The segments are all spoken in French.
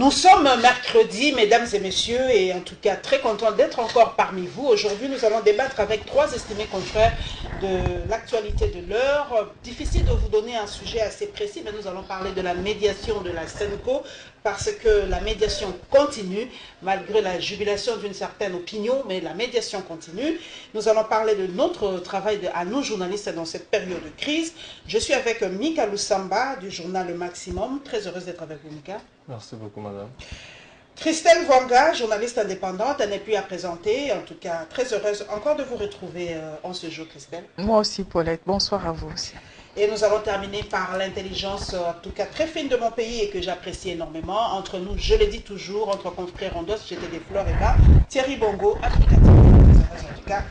Nous sommes mercredi, mesdames et messieurs, et en tout cas très content d'être encore parmi vous. Aujourd'hui, nous allons débattre avec trois estimés confrères de l'actualité de l'heure. Difficile de vous donner un sujet assez précis, mais nous allons parler de la médiation de la SENCO, parce que la médiation continue, malgré la jubilation d'une certaine opinion, mais la médiation continue. Nous allons parler de notre travail à nous, journalistes, dans cette période de crise. Je suis avec Mika Lusamba, du journal Le Maximum. Très heureuse d'être avec vous, Mika. Merci beaucoup, madame. Christelle Vanga, journaliste indépendante, elle n'est plus à présenter. En tout cas, très heureuse encore de vous retrouver en ce jour, Christelle. Moi aussi, Paulette. Bonsoir à vous aussi. Et nous allons terminer par l'intelligence, en tout cas très fine de mon pays et que j'apprécie énormément. Entre nous, je le dis toujours, entre confrères Rondos, j'étais des fleurs et bas. Thierry Bongo, Africa TV. En tout cas,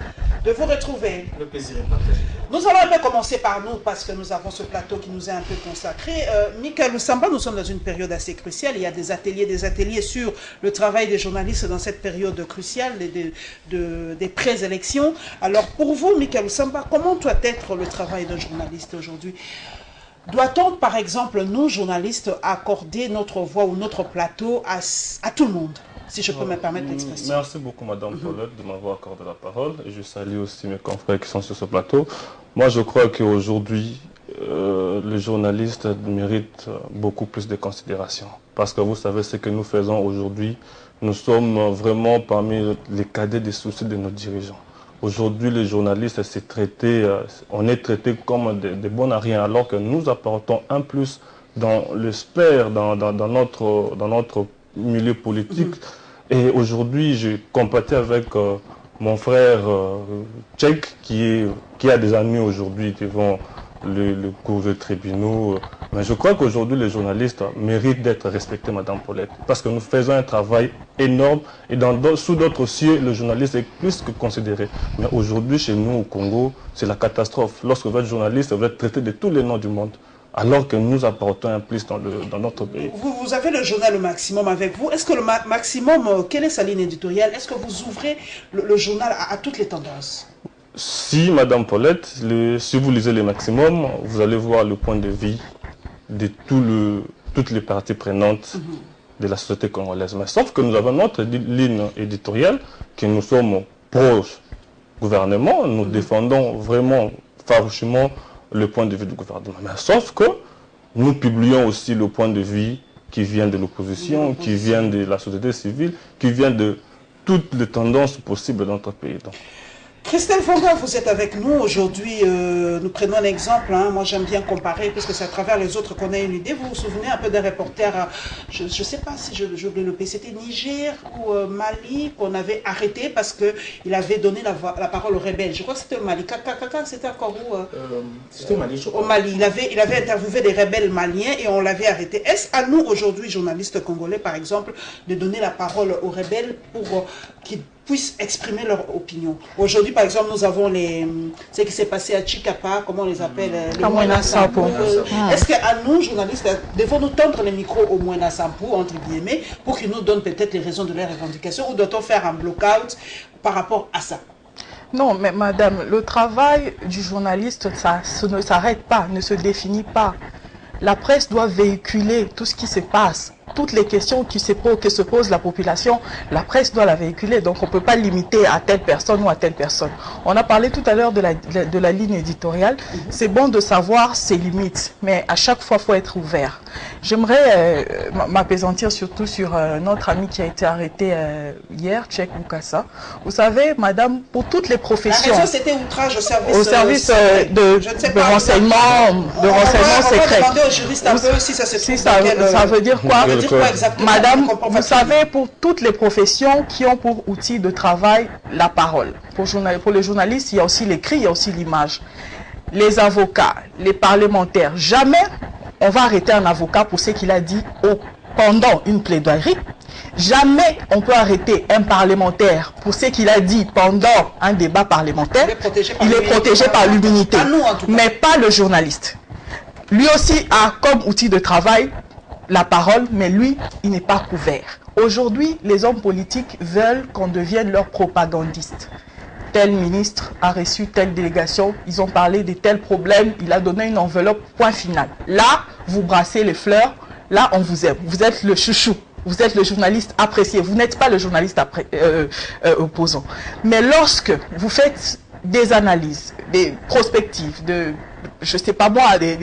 de vous retrouver. Le plaisir est partagé. Nous allons un peu commencer par nous parce que nous avons ce plateau qui nous est un peu consacré. Mika Lusamba, nous sommes dans une période assez cruciale. Il y a des ateliers sur le travail des journalistes dans cette période cruciale des pré-élections. Alors pour vous, Mika Lusamba, comment doit être le travail d'un journaliste aujourd'hui? Doit-on, par exemple, nous, journalistes, accorder notre voix ou notre plateau à tout le monde, si je peux me permettre l'expression? Merci beaucoup, madame Paulette, de m'avoir accordé la parole. Et je salue aussi mes confrères qui sont sur ce plateau. Moi, je crois qu'aujourd'hui, les journalistes méritent beaucoup plus de considération. Parce que vous savez ce que nous faisons aujourd'hui. Nous sommes vraiment parmi les cadets des soucis de nos dirigeants. Aujourd'hui, les journalistes, on est traités comme des bons à rien, alors que nous apportons un plus dans le spare, dans notre milieu politique. Et aujourd'hui, je compatis avec mon frère tchèque qui a des amis aujourd'hui devant le cours de tribunaux. Mais je crois qu'aujourd'hui, les journalistes méritent d'être respectés, madame Paulette, parce que nous faisons un travail énorme et sous d'autres cieux, le journaliste est plus que considéré. Mais aujourd'hui, chez nous, au Congo, c'est la catastrophe. Lorsque vous êtes journaliste, vous êtes traité de tous les noms du monde, alors que nous apportons un plus dans notre pays. Vous avez le journal Le Maximum avec vous. Est-ce que le Maximum, quelle est sa ligne éditoriale? Est-ce que vous ouvrez le journal à toutes les tendances? Si, madame Paulette, si vous lisez Le Maximum, vous allez voir le point de vue de toutes les parties prenantes de la société congolaise. Mais sauf que nous avons notre ligne éditoriale, que nous sommes pro-gouvernement, nous défendons vraiment farouchement le point de vue du gouvernement. Mais sauf que nous publions aussi le point de vue qui vient de l'opposition, qui vient de la société civile, qui vient de toutes les tendances possibles dans notre pays. Donc, Christelle Vanga, vous êtes avec nous aujourd'hui. Nous prenons un exemple. Moi, j'aime bien comparer, puisque c'est à travers les autres qu'on a une idée. Vous vous souvenez un peu d'un reporter, je ne sais pas si je oublié le pays, c'était Niger ou Mali, qu'on avait arrêté parce qu'il avait donné la parole aux rebelles. Je crois que c'était au Mali. C'était encore où C'était au Mali, je crois. Au Mali. Il avait interviewé des rebelles maliens et on l'avait arrêté. Est-ce à nous, aujourd'hui, journalistes congolais, par exemple, de donner la parole aux rebelles pour qu'ils puissent exprimer leur opinion? Aujourd'hui, par exemple, nous avons ce qui s'est passé à Chikapa, comment on les appelle, les Moina Sampo. Est-ce qu'à nous, journalistes, devons-nous tendre les micros au Moina Sampo, entre guillemets, pour qu'ils nous donnent peut-être les raisons de leurs revendications, ou doit-on faire un block-out par rapport à ça? Non, mais madame, le travail du journaliste, ça ne s'arrête pas, ne se définit pas. La presse doit véhiculer tout ce qui se passe. Toutes les questions que se pose la population, la presse doit la véhiculer. Donc on ne peut pas limiter à telle personne ou à telle personne. On a parlé tout à l'heure de la ligne éditoriale. C'est bon de savoir ses limites, mais à chaque fois, il faut être ouvert. J'aimerais m'apaisantir surtout sur notre ami qui a été arrêté hier, Tchèque Bukasa. Vous savez, madame, pour toutes les professions... La raison, c'était outrage au service de renseignement secret. On va demander aux juristes un peu si ça se trouve ça veut dire quoi? Madame, vous savez, savez, pour toutes les professions qui ont pour outil de travail la parole. Pour les journalistes, il y a aussi l'écrit, il y a aussi l'image. Les avocats, les parlementaires, jamais on va arrêter un avocat pour ce qu'il a dit pendant une plaidoirie. Jamais on peut arrêter un parlementaire pour ce qu'il a dit pendant un débat parlementaire. Il est protégé par l'immunité, mais pas le journaliste. Lui aussi a comme outil de travail la parole, mais lui, il n'est pas couvert. Aujourd'hui, les hommes politiques veulent qu'on devienne leurs propagandistes. Tel ministre a reçu telle délégation, ils ont parlé de tels problèmes, il a donné une enveloppe, point final. Là, vous brassez les fleurs, là, on vous aime. Vous êtes le chouchou vous êtes le journaliste apprécié, vous n'êtes pas le journaliste opposant. Mais lorsque vous faites des analyses, des prospectives, je sais pas moi, des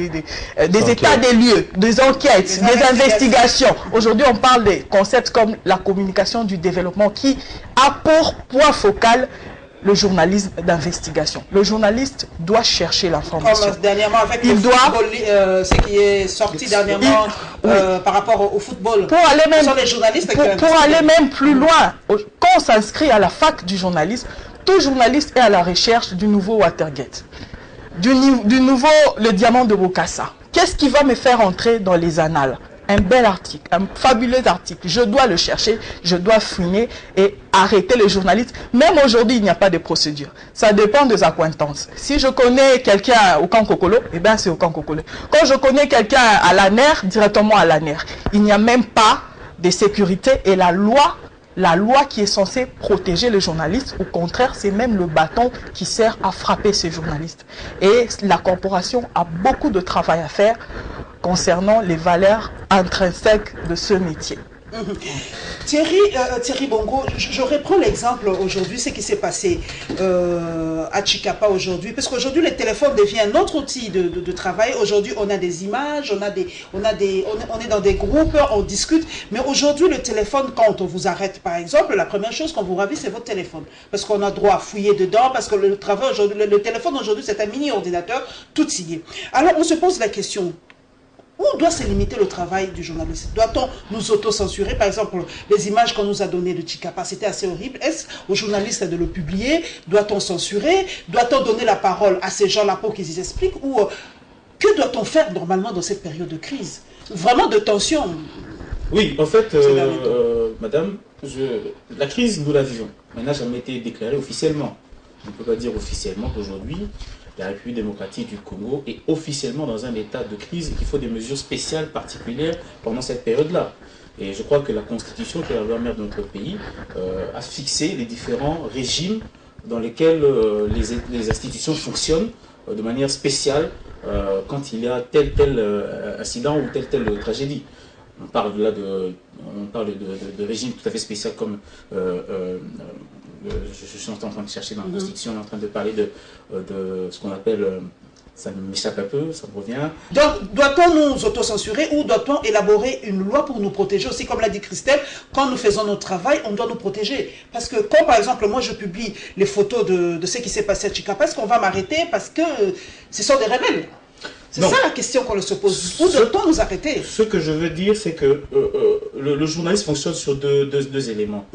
états des lieux, des enquêtes, des investigations. Aujourd'hui, on parle des concepts comme la communication du développement qui a pour point focal le journalisme d'investigation. Le journaliste doit chercher l'information. Comme dernièrement avec ce qui est sorti dernièrement par rapport au football. Pour aller même, ce sont les journalistes pour aller même plus loin, quand on s'inscrit à la fac du journalisme, tout journaliste est à la recherche du nouveau Watergate, du nouveau le diamant de Bokassa. Qu'est-ce qui va me faire entrer dans les annales? Un bel article, un fabuleux article. Je dois le chercher, je dois fouiner et arrêter les journalistes. Même aujourd'hui, il n'y a pas de procédure. Ça dépend des accointances. Si je connais quelqu'un au camp Kokolo, eh bien c'est au camp Kokolo. Quand je connais quelqu'un à la NER, directement à la NER. Il n'y a même pas de sécurité et la loi qui est censée protéger les journalistes, au contraire, c'est même le bâton qui sert à frapper ces journalistes. Et la corporation a beaucoup de travail à faire concernant les valeurs intrinsèques de ce métier. Thierry Bongo, je reprends l'exemple aujourd'hui, ce qui s'est passé à Chikapa aujourd'hui, parce qu'aujourd'hui le téléphone devient un autre outil de travail. Aujourd'hui on a des images, on est dans des groupes, on discute, mais aujourd'hui le téléphone, quand on vous arrête par exemple, la première chose qu'on vous ravise c'est votre téléphone, parce qu'on a droit à fouiller dedans, parce que le travail aujourd'hui, le téléphone aujourd'hui c'est un mini ordinateur tout signé. Alors on se pose la question, où doit se limiter le travail du journaliste? Doit-on nous auto-censurer? Par exemple, les images qu'on nous a données de Chikapa, c'était assez horrible. Est-ce aux journalistes de le publier? Doit-on censurer? Doit-on donner la parole à ces gens-là pour qu'ils y expliquent? Ou que doit-on faire normalement dans cette période de crise? Vraiment de tension. Oui, en fait, madame, la crise, nous la vivons. Elle n'a jamais été déclarée officiellement. On ne peut pas dire officiellement qu'aujourd'hui, la République démocratique du Congo est officiellement dans un état de crise et qu'il faut des mesures spéciales, particulières pendant cette période-là. Et je crois que la Constitution, qui est la loi mère de notre pays, a fixé les différents régimes dans lesquels les institutions fonctionnent de manière spéciale quand il y a tel incident ou telle tragédie. On parle là de régimes tout à fait spéciaux comme je suis en train de chercher dans la Constitution, on est en train de parler de ce qu'on appelle, ça m'échappe un peu, ça me revient. Donc, doit-on nous autocensurer ou doit-on élaborer une loi pour nous protéger aussi? Comme l'a dit Christelle, quand nous faisons notre travail, on doit nous protéger. Parce que quand, par exemple, moi je publie les photos de ce qui s'est passé à Chikapa, est-ce qu'on va m'arrêter parce que ce sont des rebelles? C'est ça la question qu'on se pose. Où doit-on nous arrêter? Ce que je veux dire, c'est que le journaliste fonctionne sur deux éléments.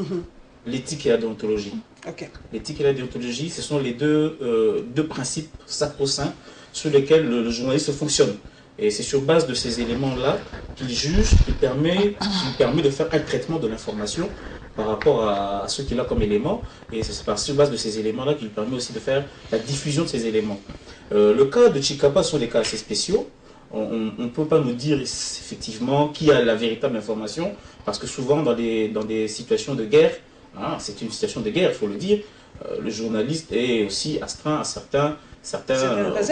L'éthique et la déontologie. Okay. L'éthique et la déontologie, ce sont les deux principes sacro-saints sur lesquels le journaliste fonctionne. Et c'est sur base de ces éléments-là qu'il juge, qu'il permet de faire un traitement de l'information par rapport à ce qu'il a comme élément. Et c'est sur base de ces éléments-là qu'il permet aussi de faire la diffusion de ces éléments. Le cas de Chikapa sont des cas assez spéciaux. On ne peut pas nous dire effectivement qui a la véritable information, parce que souvent dans des situations de guerre, c'est une situation de guerre, il faut le dire, le journaliste est aussi astreint à certains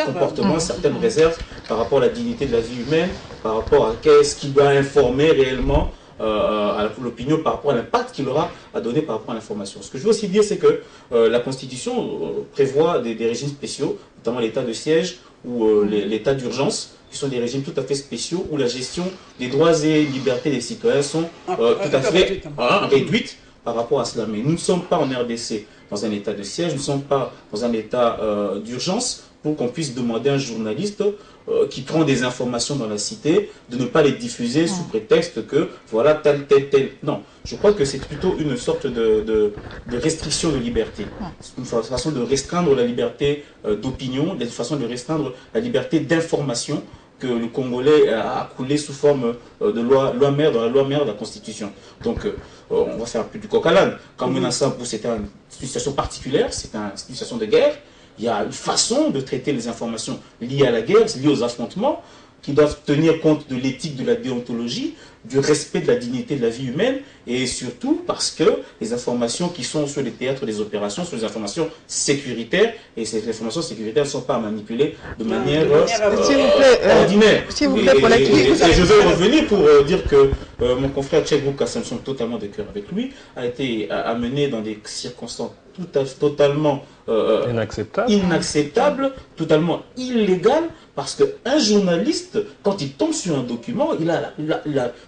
comportements, certaines réserves par rapport à la dignité de la vie humaine, par rapport à qu'est-ce qu'il doit informer réellement à l'opinion, par rapport à l'impact qu'il aura à donner par rapport à l'information. Ce que je veux aussi dire, c'est que la Constitution prévoit des régimes spéciaux, notamment l'état de siège ou l'état d'urgence, qui sont des régimes tout à fait spéciaux où la gestion des droits et libertés des citoyens sont tout à fait réduites par rapport à cela. Mais nous ne sommes pas en RDC dans un état de siège, nous ne sommes pas dans un état d'urgence pour qu'on puisse demander à un journaliste qui prend des informations dans la cité de ne pas les diffuser sous prétexte que voilà tel. Non, je crois que c'est plutôt une sorte de restriction de liberté. Une façon de restreindre la liberté d'opinion, une façon de restreindre la liberté d'information que le Congolais a coulé sous forme de loi mère, dans la loi mère de la Constitution. Donc, on va faire plus du coq à l'âne. Quand Meuna Sampu, c'était une situation particulière, c'est une situation de guerre, il y a une façon de traiter les informations liées à la guerre, liées aux affrontements, qui doivent tenir compte de l'éthique, de la déontologie, du respect de la dignité de la vie humaine, et surtout parce que les informations qui sont sur les théâtres des opérations sont des informations sécuritaires, et ces informations sécuritaires ne sont pas manipulées de manière ordinaire. S'il vous plaît, et je vais revenir pour dire que mon confrère Tchèque Kassam, sont totalement de cœur avec lui, a été amené dans des circonstances totalement inacceptables, totalement illégales, parce qu'un journaliste, quand il tombe sur un document, il a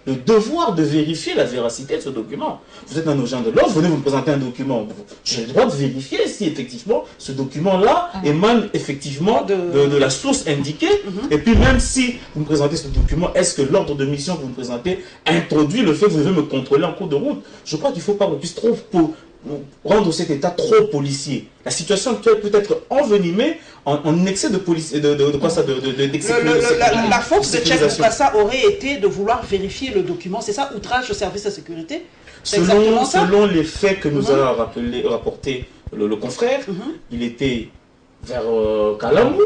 le devoir de vérifier la véracité de ce document. Vous êtes un agent de l'ordre, vous venez vous présenter un document, j'ai le droit de vérifier si effectivement ce document-là émane effectivement de la source indiquée, et puis même si vous me présentez ce document, est-ce que l'ordre de mission que vous me présentez introduit le fait que vous devez me contrôler en cours de route? Je crois qu'il ne faut pas qu'on puisse trop rendre cet état trop policier. La situation actuelle peut être envenimée en excès de police, la faute de Tchèque Boukassa aurait été de vouloir vérifier le document, c'est ça, outrage au service de sécurité? Selon les faits que nous a rapporté le confrère, il était vers Kalamou,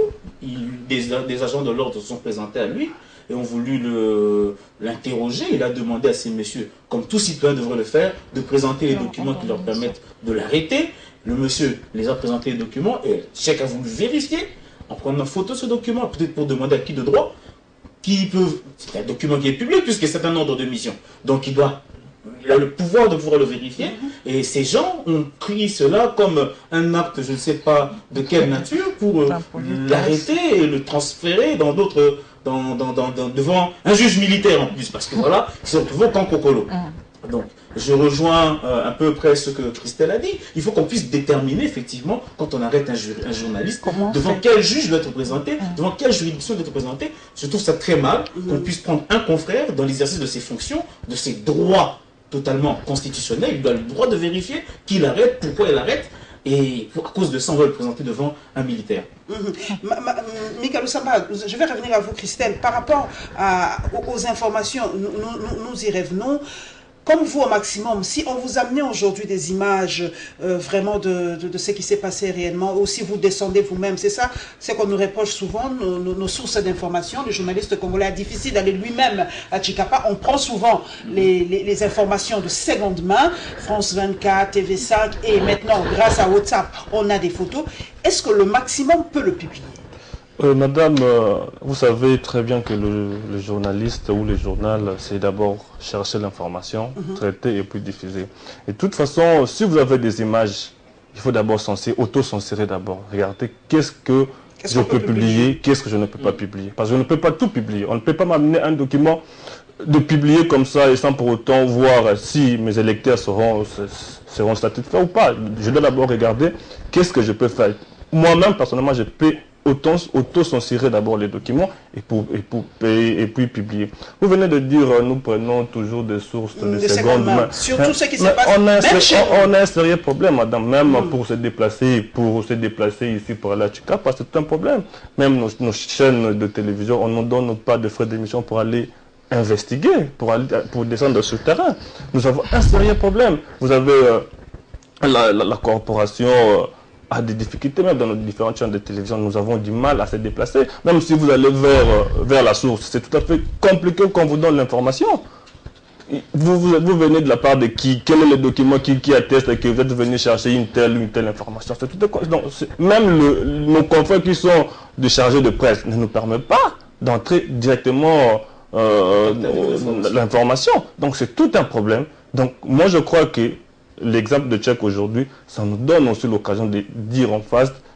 des agents de l'ordre se sont présentés à lui et ont voulu l'interroger. Il a demandé à ces messieurs, comme tout citoyen devrait le faire, de présenter les documents qui leur permettent de l'arrêter. Le monsieur les a présenté les documents et Tchèque a voulu vérifier en prenant photo de ce document, peut-être pour demander à qui de droit, c'est un document qui est public puisque c'est un ordre de mission. Donc il a le pouvoir de pouvoir le vérifier, et ces gens ont pris cela comme un acte, je ne sais pas de quelle nature, pour l'arrêter et le transférer dans d'autres, devant un juge militaire en plus, parce que voilà, ils se retrouvent au camp Kokolo. Donc, je rejoins à peu près ce que Christelle a dit. Il faut qu'on puisse déterminer effectivement, quand on arrête un journaliste, devant quel juge doit être présenté, devant quelle juridiction doit être présenté. Je trouve ça très mal qu'on puisse prendre un confrère dans l'exercice de ses fonctions, de ses droits totalement constitutionnel, il doit le droit de vérifier qui l'arrête, pourquoi il l'arrête, et à cause de ça, on va le présenter devant un militaire. Mika Lusamba, je vais revenir à vous, Christelle. Par rapport aux informations, nous y revenons. Comme vous au maximum, si on vous amenait aujourd'hui des images vraiment de ce qui s'est passé réellement, ou si vous descendez vous-même, c'est ça, c'est qu'on nous reproche souvent, nos sources d'informations, le journaliste congolais, difficile d'aller lui-même à Tchikapa, on prend souvent les informations de seconde main, France 24, TV5, et maintenant, grâce à WhatsApp, on a des photos. Est-ce que le maximum peut le publier? Madame, vous savez très bien que le journaliste ou le journal, c'est d'abord chercher l'information, traiter et puis diffuser. Et de toute façon, si vous avez des images, il faut d'abord auto-censurer d'abord. Regardez qu'est-ce que je peux publier, qu'est-ce que je ne peux pas publier. Parce que je ne peux pas tout publier. On ne peut pas m'amener un document de publier comme ça et sans pour autant voir si mes électeurs seront satisfaits ou pas. Je dois d'abord regarder qu'est-ce que je peux faire. Moi-même, personnellement, je peux auto-censurer d'abord les documents et puis publier. Vous venez de dire, nous prenons toujours des sources de seconde main. Surtout ce qui se passe on a un sérieux problème, madame, même pour se déplacer ici pour aller à Tchikapa, c'est un problème. Même nos chaînes de télévision, on ne nous donne pas de frais d'émission pour aller investiguer, pour descendre sur le terrain. Nous avons un sérieux problème. Vous avez la corporation a des difficultés, même dans nos différentes chaînes de télévision, nous avons du mal à se déplacer. Même si vous allez vers la source, c'est tout à fait compliqué qu'on vous donne l'information. Vous venez de la part de qui? Quel est le document qui atteste que vous êtes venu chercher une telle information? Donc, même nos confrères qui sont des chargés de presse ne nous permettent pas d'entrer directement l'information. Donc c'est tout un problème. Donc moi je crois que l'exemple de Tchèque aujourd'hui, ça nous donne aussi l'occasion de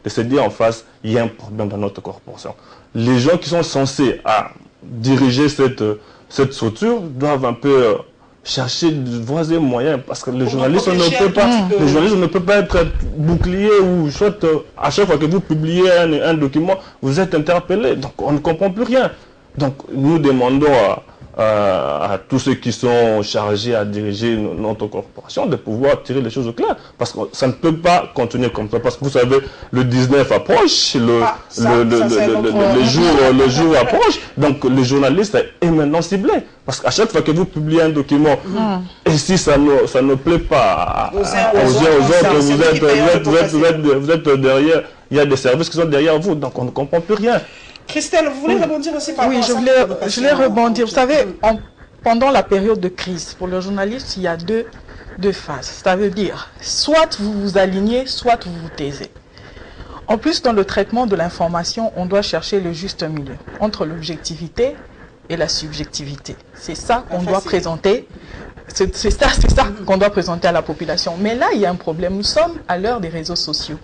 se dire en face, il y a un problème dans notre corporation. Les gens qui sont censés diriger cette structure doivent un peu chercher de voies et moyens, parce que le journaliste ne peut pas être bouclier ou soit à chaque fois que vous publiez un document, vous êtes interpellé. Donc on ne comprend plus rien. Donc nous demandons à tous ceux qui sont chargés à diriger notre corporation de pouvoir tirer les choses au clair, parce que ça ne peut pas continuer comme ça, parce que vous savez, le 19 approche, le jour approche, donc le journaliste est maintenant ciblé, parce qu'à chaque fois que vous publiez un document, et si ça ne plaît pas aux autres, vous êtes derrière, il y a des services qui sont derrière vous, donc on ne comprend plus rien. Christelle, vous voulez rebondir aussi par rapport à ça? Oui, je voulais rebondir. Vous savez, pendant la période de crise, pour le journaliste, il y a deux phases. Ça veut dire, soit vous vous alignez, soit vous vous taisez. En plus, dans le traitement de l'information, on doit chercher le juste milieu entre l'objectivité et la subjectivité. C'est ça qu'on doit présenter. C'est ça qu'on doit présenter à la population. Mais là, il y a un problème. Nous sommes à l'heure des réseaux sociaux.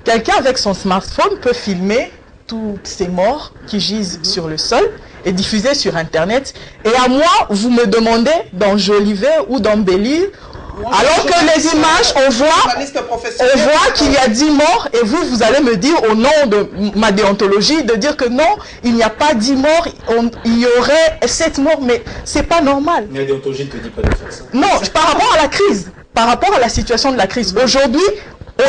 Quelqu'un avec son smartphone peut filmer toutes ces morts qui gisent sur le sol et diffuser sur Internet. Et à moi, vous me demandez d'enjoliver ou d'embellir, alors que les images, on voit qu'il y a 10 morts et vous allez me dire au nom de ma déontologie de dire que non, il n'y a pas 10 morts, il y aurait 7 morts, mais c'est pas normal. Mais la déontologie ne te dit pas de faire ça. Non, par rapport à la crise, par rapport à la situation de la crise. Aujourd'hui,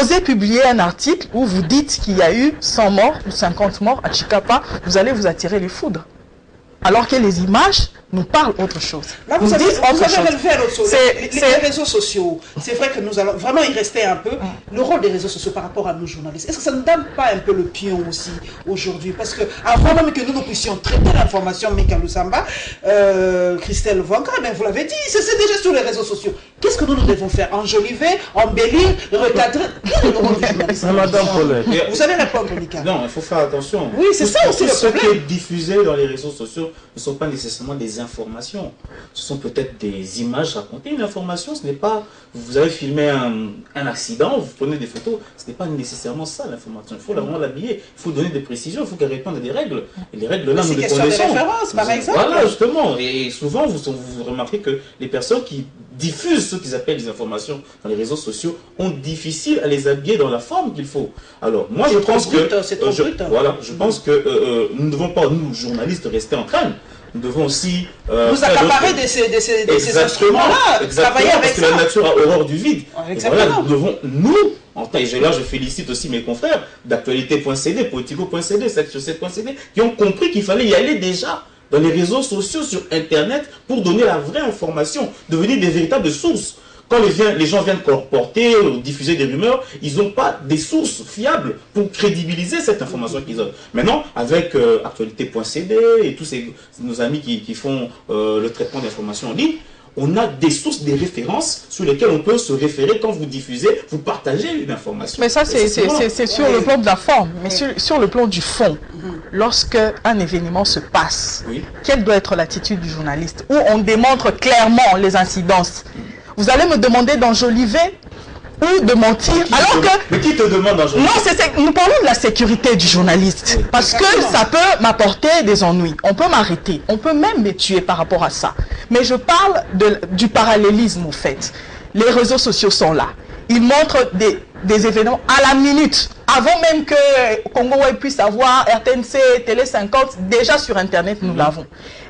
osez publier un article où vous dites qu'il y a eu 100 morts ou 50 morts à Chikapa, vous allez vous attirer les foudres. Alors que les images nous parlent autre chose. Là, vous avez relevé l'autre chose. Les réseaux sociaux, c'est vrai que nous allons vraiment y rester un peu. Le rôle des réseaux sociaux par rapport à nos journalistes, est-ce que ça ne donne pas un peu le pion aussi aujourd'hui? Parce que avant même que nous puissions traiter l'information, Mika Lusamba, Christelle Vanka, ben vous l'avez dit, c'est déjà sur les réseaux sociaux. Qu'est-ce que nous devons faire? Enjoliver, embellir, recadrer? Quel est le rôle du journaliste? Madame Paulette. Vous allez répondre, Mika. Non, il faut faire attention. Oui, c'est ça aussi le problème. Ce qui est diffusé dans les réseaux sociaux ne sont pas nécessairement des informations. Ce sont peut-être des images racontées. Une information, ce n'est pas... Vous avez filmé un accident, vous prenez des photos. Ce n'est pas nécessairement ça, l'information. Il faut vraiment l'habiller. Il faut donner des précisions. Il faut qu'elle réponde à des règles. Et les règles, là, nous les connaissons. C'est références, par exemple. Voilà, justement. Et souvent, vous remarquez que les personnes qui diffusent ce qu'ils appellent les informations dans les réseaux sociaux ont difficile à les habiller dans la forme qu'il faut. Alors, moi, je pense que... Voilà, je pense que nous ne devons pas, nous, journalistes, rester en train. Nous devons aussi... nous accaparer de ces instruments-là, travailler avec ça. Parce que la nature a horreur du vide. Exactement. Voilà, nous devons, nous, et là je félicite aussi mes confrères d'actualité.cd, politico.cd, 7sur7.cd, qui ont compris qu'il fallait y aller déjà dans les réseaux sociaux, sur Internet, pour donner la vraie information, devenir des véritables sources. Quand les gens viennent colporter ou diffuser des rumeurs, ils n'ont pas des sources fiables pour crédibiliser cette information qu'ils ont. Maintenant, avec actualité.cd et tous nos amis qui font le traitement d'informations en ligne, on a des sources, des références sur lesquelles on peut se référer quand vous diffusez, vous partagez une information. Mais ça, c'est sur le plan de la forme, mais sur le plan du fond. Lorsque un événement se passe, quelle doit être l'attitude du journaliste? Où on démontre clairement les incidences. Vous allez me demander d'enjoliver ou de mentir, alors que... Mais qui te demande d'enjoliver? Non, nous parlons de la sécurité du journaliste, parce que ça peut m'apporter des ennuis. On peut m'arrêter, on peut même me tuer par rapport à ça. Mais je parle du parallélisme, au fait. Les réseaux sociaux sont là. Ils montrent des événements à la minute. Avant même que Congo Web puisse avoir RTNC, Télé 50, déjà sur Internet, nous l'avons.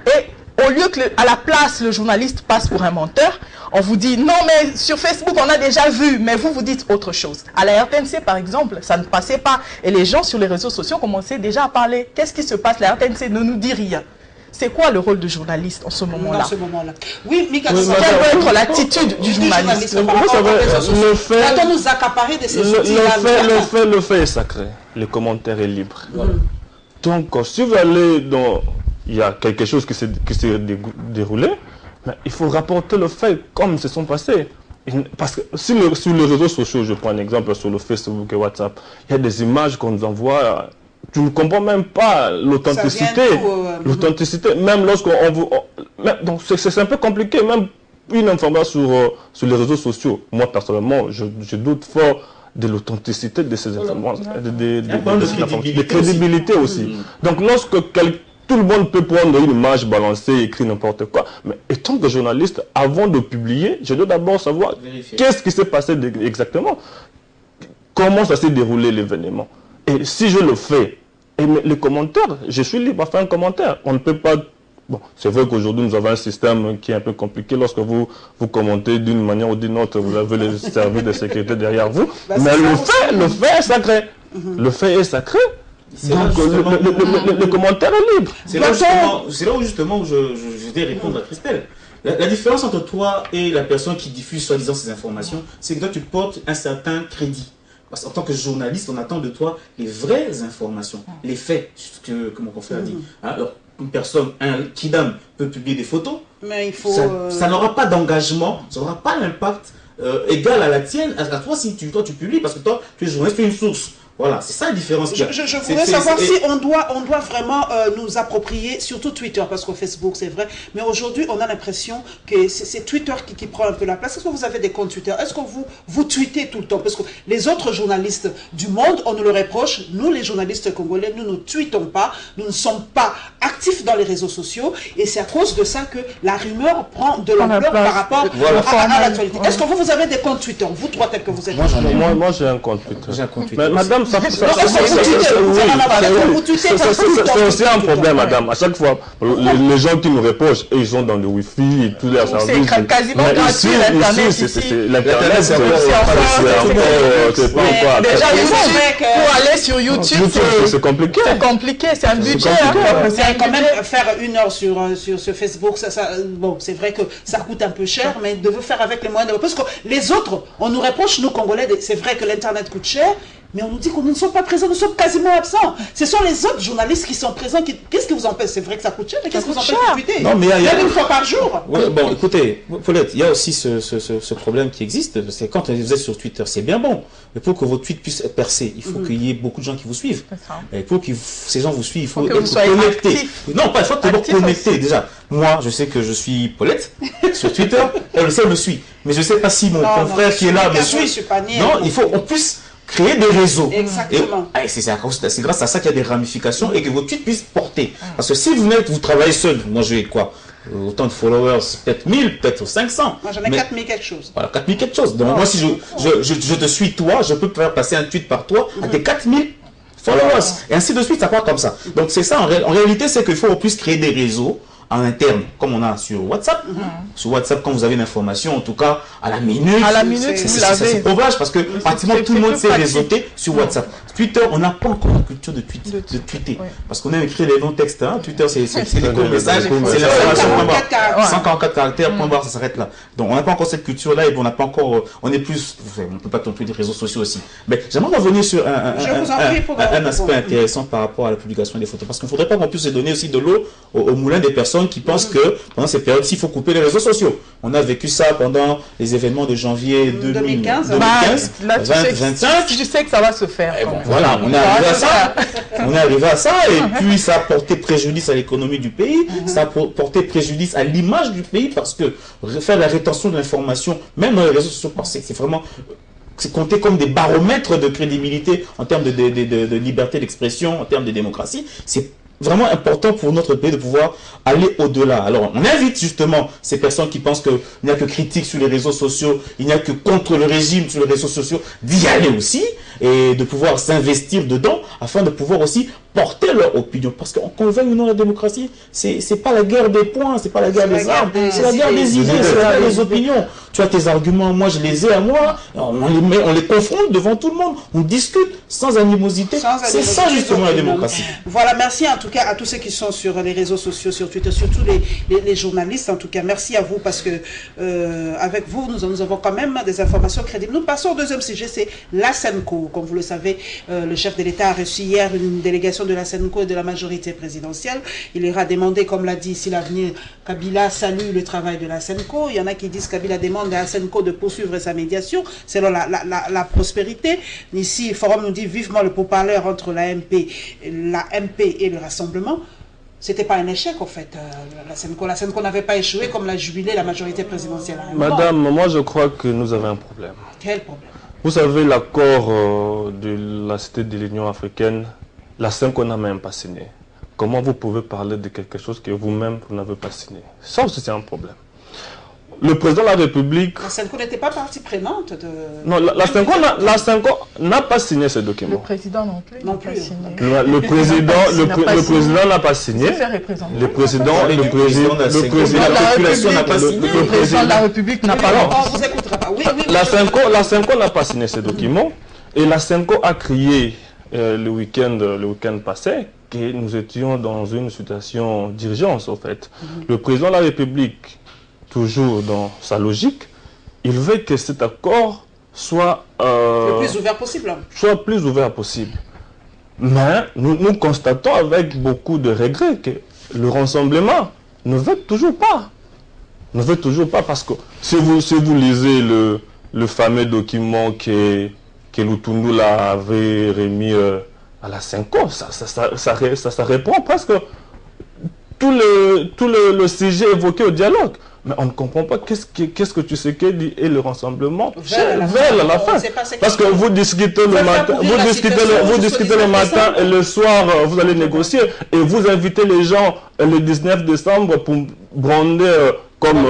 Et au lieu que, à la place, le journaliste passe pour un menteur, on vous dit, non, mais sur Facebook, on a déjà vu, mais vous dites autre chose. À la RTNC, par exemple, ça ne passait pas. Et les gens sur les réseaux sociaux commençaient déjà à parler. Qu'est-ce qui se passe? La RTNC ne nous dit rien. C'est quoi le rôle du journaliste en ce moment-là? Oui, Mika, quelle doit être l'attitude du journaliste? Vous savez, le fait... Quand on nous accaparer de ces le fait est sacré. Le commentaire est libre. Voilà. Donc, si vous allez dans... Il y a quelque chose qui s'est déroulé, mais il faut rapporter le fait comme se sont passés. Parce que sur les réseaux sociaux, je prends un exemple sur le Facebook et WhatsApp, il y a des images qu'on nous envoie, tu ne comprends même pas l'authenticité. L'authenticité, même lorsqu'on vous... Donc c'est un peu compliqué, même une information sur les réseaux sociaux. Moi personnellement, je doute fort de l'authenticité de ces informations, de crédibilité aussi. Donc lorsque tout le monde peut prendre une image, balancer, écrire n'importe quoi. Mais étant que journaliste, avant de publier, je dois d'abord savoir qu'est-ce qui s'est passé exactement. Comment ça s'est déroulé l'événement. Et si je le fais, et les commentaires, je suis libre à faire un commentaire. On ne peut pas... Bon, c'est vrai qu'aujourd'hui, nous avons un système qui est un peu compliqué. Lorsque vous commentez d'une manière ou d'une autre, vous avez les services de sécurité derrière vous. Mais le fait est sacré. Le fait est sacré. Donc le commentaire est libre. C'est là où justement je vais répondre à Christelle. La différence entre toi et la personne qui diffuse soi-disant ces informations, c'est que toi tu portes un certain crédit. Parce qu'en tant que journaliste, on attend de toi les vraies informations, les faits, ce que mon confrère a dit. Alors, une personne, un kidam peut publier des photos, Mais il faut... Ça n'aura pas d'engagement, ça n'aura pas l'impact égal à la tienne, à toi si toi tu publies, parce que toi tu es journaliste, tu es une source. Voilà, c'est ça la différence. Je voudrais savoir si on doit vraiment nous approprier, surtout Twitter, parce que Facebook c'est vrai, mais aujourd'hui on a l'impression que c'est Twitter qui prend un peu la place. Est-ce que vous avez des comptes Twitter? Est-ce que vous tweetez tout le temps? Parce que les autres journalistes du monde, on nous le reproche, nous les journalistes congolais, nous ne tweetons pas, nous ne sommes pas actifs dans les réseaux sociaux, et c'est à cause de ça que la rumeur prend de l'ampleur par rapport à l'actualité. Est-ce que vous avez des comptes Twitter, vous trois tels que vous êtes? Moi j'ai un compte Twitter. J'ai un compte Twitter. Madame, c'est aussi un problème, madame. À chaque fois, les gens qui nous reprochent, ils sont dans le Wi-Fi et tous les services. C'est quasiment gratuit, l'Internet. C'est pas déjà, pour aller sur YouTube, c'est compliqué. C'est compliqué, c'est un budget. C'est quand même faire 1 heure sur Facebook, bon, c'est vrai que ça coûte un peu cher, mais de vous faire avec les moyens de... Parce que les autres, on nous reproche, nous Congolais, c'est vrai que l'Internet coûte cher, mais on nous dit que nous ne sommes pas présents, nous sommes quasiment absents. Ce sont les autres journalistes qui sont présents. Qu'est-ce qui vous empêche? C'est vrai que ça coûte cher, mais qu'est-ce qui vous empêche de tweeter? Non, mais il y a une fois par jour. Ouais, bon, écoutez, Paulette, il y a aussi ce problème qui existe. C'est quand vous êtes sur Twitter, c'est bien bon. Mais pour que votre tweet puisse être percé, il faut qu'il y ait beaucoup de gens qui vous suivent. Et pour que ces gens vous suivent, il faut être connecté. Non, pas il faut être connecté déjà. Moi, je sais que je suis Paulette sur Twitter. Elle le suit. Mais je ne sais pas si mon confrère qui est là me suit. Non, il faut qu'on puisse créer des réseaux. Exactement. Et c'est grâce à ça qu'il y a des ramifications et que votre tweet puisse porter. Parce que si vous travaillez seul, moi j'ai quoi? Autant de followers, peut-être 1000, peut-être 500. Moi j'en ai 4000 quelque chose. Voilà, 4000 quelque chose. Donc moi si je te suis toi, je peux faire passer un tweet par toi à tes 4000 followers. Et ainsi de suite, ça part comme ça. Donc c'est ça, en réalité, c'est qu'il faut qu'on puisse créer des réseaux en interne, comme on a sur WhatsApp. Sur WhatsApp, quand vous avez une information, en tout cas, à la minute, ça se propage parce que pratiquement tout le monde s'est réseauté sur WhatsApp. Twitter, on n'a pas encore la culture de tweeter. Parce qu'on a écrit les longs textes. Hein. Twitter, c'est les courts messages, c'est l'information, 144 caractères, point barre, ça s'arrête là. Donc on n'a pas encore cette culture-là et on n'a pas encore, on est plus, on ne peut pas tomber des réseaux sociaux aussi. Mais j'aimerais revenir sur un aspect intéressant par rapport à la publication des photos. Parce qu'il ne faudrait pas qu'on puisse se donner aussi de l'eau au moulin des personnes qui pensent que pendant ces périodes-ci, il faut couper les réseaux sociaux. On a vécu ça pendant les événements de janvier 2015, 2025. Je sais que ça va se faire. Bon, voilà, on est arrivé à ça. On est arrivé à ça et puis ça a porté préjudice à l'économie du pays, ça a porté préjudice à l'image du pays parce que faire la rétention de l'information, même dans les réseaux sociaux, c'est vraiment... c'est compté comme des baromètres de crédibilité en termes de liberté d'expression, en termes de démocratie. C'est vraiment important pour notre pays de pouvoir aller au-delà. Alors, on invite justement ces personnes qui pensent qu'il n'y a que critique sur les réseaux sociaux, il n'y a que contre le régime sur les réseaux sociaux, d'y aller aussi et de pouvoir s'investir dedans afin de pouvoir aussi porter leur opinion. Parce qu'on le veuille ou non, la démocratie, c'est pas la guerre des points, c'est pas la guerre des armes, c'est la guerre des idées, c'est la guerre des opinions. Tu as tes arguments, moi je les ai à moi, on les confronte devant tout le monde, on discute sans animosité. C'est ça justement la démocratie. Voilà, merci en tout cas à tous ceux qui sont sur les réseaux sociaux, sur Twitter, surtout les journalistes en tout cas. Merci à vous parce que avec vous, nous avons quand même des informations crédibles. Nous passons au deuxième sujet, c'est la SENCO. Comme vous le savez, le chef de l'État a reçu hier une délégation de la SENCO et de la majorité présidentielle. Il ira demander, comme l'a dit ici l'avenir, Kabila salue le travail de la SENCO. Il y en a qui disent que Kabila demande à la SENCO de poursuivre sa médiation selon la prospérité. Ici, le Forum nous dit vivement le pourparlers entre la MP et le Rassemblement. C'était pas un échec en fait, la SENCO. La SENCO n'avait pas échoué comme l'a jubilé la majorité présidentielle. Madame, moi je crois que nous avons un problème. Quel problème? Vous savez, l'accord de la Cité de l'Union africaine, la SENCO n'a même pas signé. Comment vous pouvez parler de quelque chose que vous-même, vous n'avez pas signé? Ça aussi, c'est un problème. Le président de la République... La SENCO n'était pas partie prenante de... Non, la SENCO n'a pas signé ce document. Le président non plus. Non plus. Le président n'a pas signé. Le président de la République n'a pas signé. La SENCO n'a pas signé ce document. Et la SENCO a crié le week-end passé que nous étions dans une situation d'urgence, au fait. Le président de la République, toujours dans sa logique, il veut que cet accord soit le plus ouvert possible. Soit plus ouvert possible. Mais nous constatons avec beaucoup de regrets que le Rassemblement ne veut toujours pas ne veut toujours pas, parce que si vous lisez le fameux document que Lutundu avait remis à la Senko, ça répond presque tout le sujet évoqué au dialogue. Mais on ne comprend pas qu'est-ce que Tshisekedi et le rassemblement veulent à la fin. Parce que vous discutez le matin, vous discutez le matin et le soir, vous allez négocier et vous invitez les gens le 19 décembre pour brander comme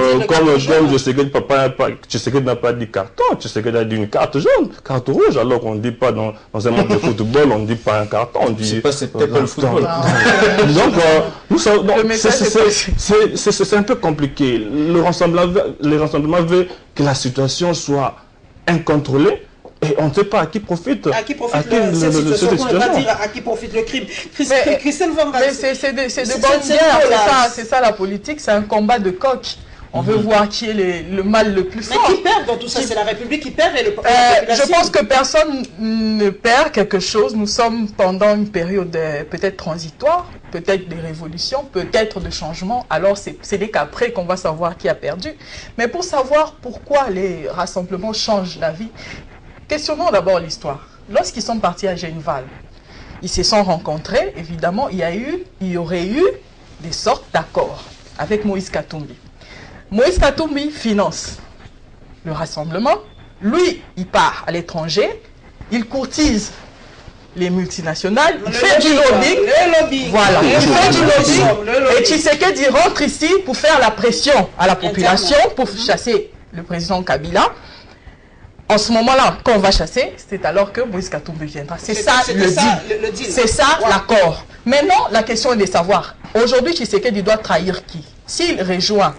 Tshisekedi n'a pas dit carton, Tshisekedi a dit une carte jaune, carte rouge, alors qu'on ne dit pas dans un match de football, on ne dit pas un carton, on dit... C'est peut-être pas le football. Donc, c'est un peu compliqué. Le rassemblement veut que la situation soit incontrôlée. Et on ne sait pas à qui profite, cette situation. On ne va pas dire à qui profite le crime. Christelle Van Gaal, c'est de bonnes guerres, c'est ça la politique, c'est un combat de coq. On veut voir qui est le mal le plus fort. Mais qui perd dans tout ça? C'est la République qui perd et la population. Je pense que personne ne perd quelque chose. Nous sommes pendant une période peut-être transitoire, peut-être des révolutions, peut-être de changements. Alors c'est dès qu'après qu'on va savoir qui a perdu. Mais pour savoir pourquoi les rassemblements changent la vie, questionnons d'abord l'histoire. Lorsqu'ils sont partis à Genval, ils se sont rencontrés. Évidemment, il y aurait eu des sortes d'accords avec Moïse Katumbi. Moïse Katumbi finance le rassemblement. Lui, il part à l'étranger. Il courtise les multinationales. Il fait du lobbying. Voilà. Il fait du lobbying. Et Tshisekedi rentre ici pour faire la pression à la population, pour chasser le président Kabila. En ce moment-là, quand on va chasser, c'est alors que Moïse Katumbi viendra. C'est ça le deal. C'est ça l'accord. Maintenant, la question est de savoir, aujourd'hui, Tshisekedi doit trahir qui? S'il rejoint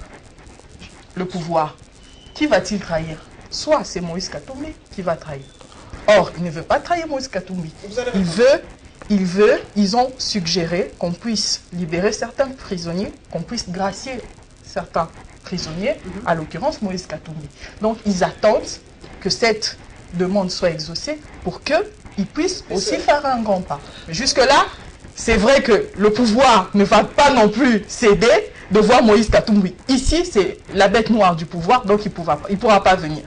le pouvoir, qui va-t-il trahir? Soit c'est Moïse Katumbi qui va trahir. Or, il ne veut pas trahir Moïse Katumbi. Ils ont suggéré qu'on puisse libérer certains prisonniers, qu'on puisse gracier certains prisonniers, à l'occurrence Moïse Katumbi. Donc, ils attendent que cette demande soit exaucée pour qu'ils puissent aussi faire un grand pas. Jusque-là, c'est vrai que le pouvoir ne va pas non plus céder de voir Moïse Katumbi. Ici, c'est la bête noire du pouvoir, donc il ne pourra pas venir.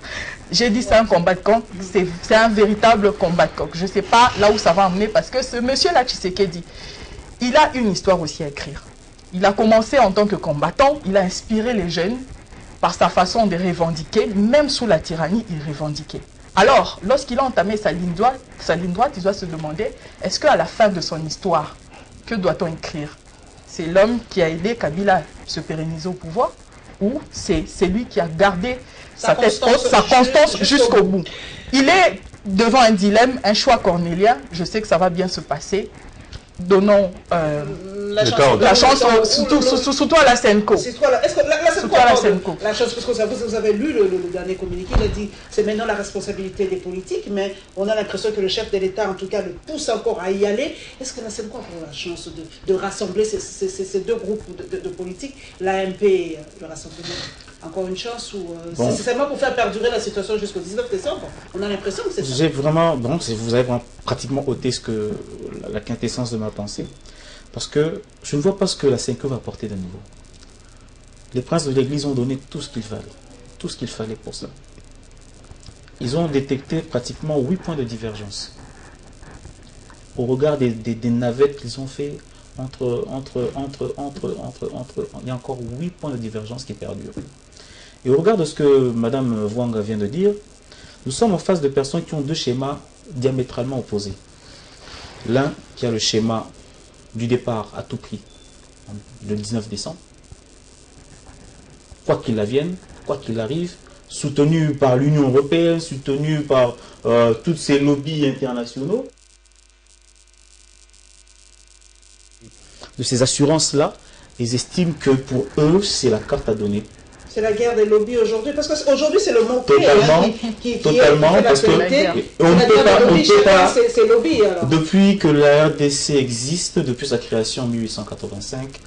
J'ai dit c'est un combat de coq, c'est un véritable combat de coq. Je ne sais pas là où ça va emmener, parce que ce monsieur-là, Tshisekedi, il a une histoire aussi à écrire. Il a commencé en tant que combattant, il a inspiré les jeunes par sa façon de revendiquer, même sous la tyrannie, il revendiquait. Alors, lorsqu'il a entamé sa ligne droite, il doit se demander, est-ce qu'à la fin de son histoire, que doit-on écrire? C'est l'homme qui a aidé Kabila à se pérenniser au pouvoir, ou c'est lui qui a gardé sa tête haute, sa constance jusqu'au bout? Il est devant un dilemme, un choix cornélien. Je sais que ça va bien se passer. Donnons la chance, surtout à la Senko. Est-ce que la chance, parce que vous avez lu le dernier communiqué, il a dit c'est maintenant la responsabilité des politiques, mais on a l'impression que le chef de l'État, en tout cas, le pousse encore à y aller. Est-ce que la Senko a la chance de rassembler ces deux groupes de politiques, l'AMP et le Rassemblement? Encore une chance, ou c'est seulement pour faire perdurer la situation jusqu'au 19 décembre? On a l'impression que c'est ça. Vous avez pratiquement ôté la quintessence de ma pensée. Parce que je ne vois pas ce que la 5e va apporter de nouveau. Les princes de l'Église ont donné tout ce qu'il fallait. Tout ce qu'il fallait pour ça. Ils ont détecté pratiquement 8 points de divergence. Au regard des navettes qu'ils ont fait, il y a encore 8 points de divergence qui perdurent. Et au regard de ce que Mme Wanga vient de dire, nous sommes en face de personnes qui ont deux schémas diamétralement opposés. L'un qui a le schéma du départ à tout prix, le 19 décembre, quoi qu'il advienne, quoi qu'il arrive, soutenu par l'Union européenne, soutenu par tous ces lobbies internationaux. De ces assurances-là, ils estiment que pour eux, c'est la carte à donner. C'est la guerre des lobbies aujourd'hui, parce qu'aujourd'hui c'est le mot clé totalement, parce que on ne peut pas, ces lobbies, alors. Depuis que la RDC existe, depuis sa création en 1885,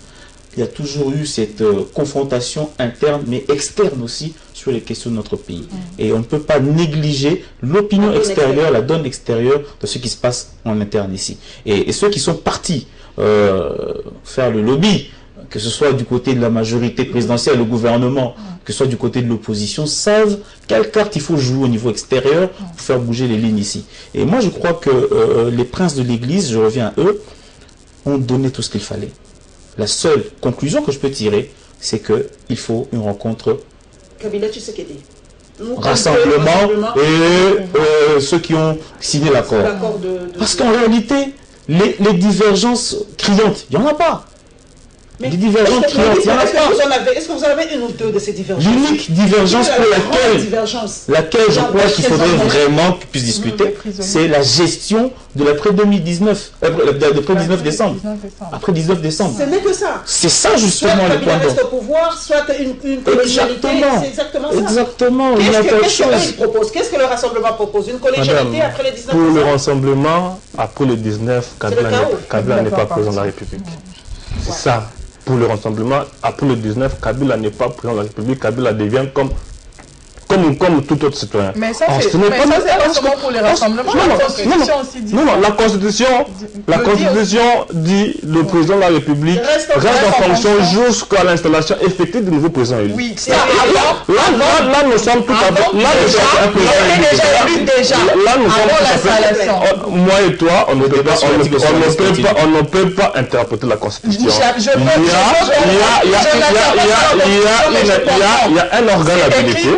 il y a toujours eu cette confrontation interne, mais externe aussi, sur les questions de notre pays. Et on ne peut pas négliger l'opinion extérieure, la donne extérieure de ce qui se passe en interne ici. Et ceux qui sont partis faire le lobby, que ce soit du côté de la majorité présidentielle, le gouvernement, que ce soit du côté de l'opposition, savent quelle carte il faut jouer au niveau extérieur pour faire bouger les lignes ici. Et moi, je crois que les princes de l'Église, je reviens à eux, ont donné tout ce qu'il fallait. La seule conclusion que je peux tirer, c'est qu'il faut une rencontre rassemblement et ceux qui ont signé l'accord. Parce qu'en réalité, les divergences criantes, il n'y en a pas. Mais des divergences criantes, il n'y en a pas. Est-ce que vous en avez une ou deux de ces divergences? L'unique divergence pour laquelle je crois qu'il faudrait vraiment qu'on puisse discuter, c'est la gestion de l'après 2019, d'après 19 décembre. Après 19 décembre. Ce n'est que ça. C'est ça justement le point d'ordre. Soit au pouvoir, soit une collégialité. C'est exactement ça. Exactement. Il y a quelque chose. Qu'est-ce qu'il propose? Qu'est-ce que le rassemblement propose? Une collégialité après les 19 Pour décembre? le rassemblement, après le 19, Kabila n'est pas président de la République. C'est ça. Pour le rassemblement, après le 19, Kabila n'est pas président de la République, Kabila devient comme tout autre citoyen. Mais ça, c'est pas seulement pour les rassemblements, la Constitution aussi dit. Non, la Constitution dit le président de la République reste en fonction jusqu'à l'installation effective du nouveau président élu. Oui, là, nous sommes tout à fait. Là, nous sommes moi et toi, on ne peut pas interpréter la Constitution. Il y a un organe habilité.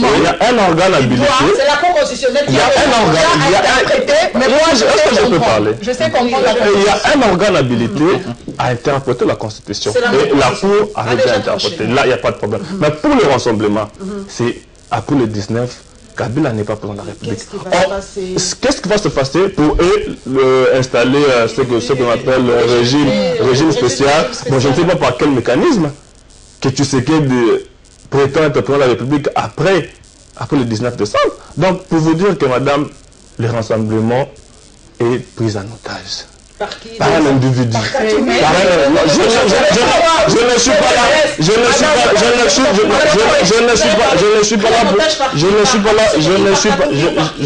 Il y a un organe habilité. C'est la Cour constitutionnelle qui a interprété. Mais moi, est-ce que je peux parler? Je sais comprendre. Il y a un organe habilité à interpréter la Constitution. Et la Cour arrive à interpréter. Là, il n'y a pas de problème. Mais pour le rassemblement, c'est après le 19, Kabila n'est pas président de la République. Qu'est-ce qui va se passer pour eux installer ce qu'on appelle le régime spécial? Bon, je ne sais pas par quel mécanisme que tu sais que prétend être président de la République après le 19 décembre. Donc, pour vous dire que, madame, le rassemblement est pris en otage. Par qui? Par un individu. Je ne suis pas là.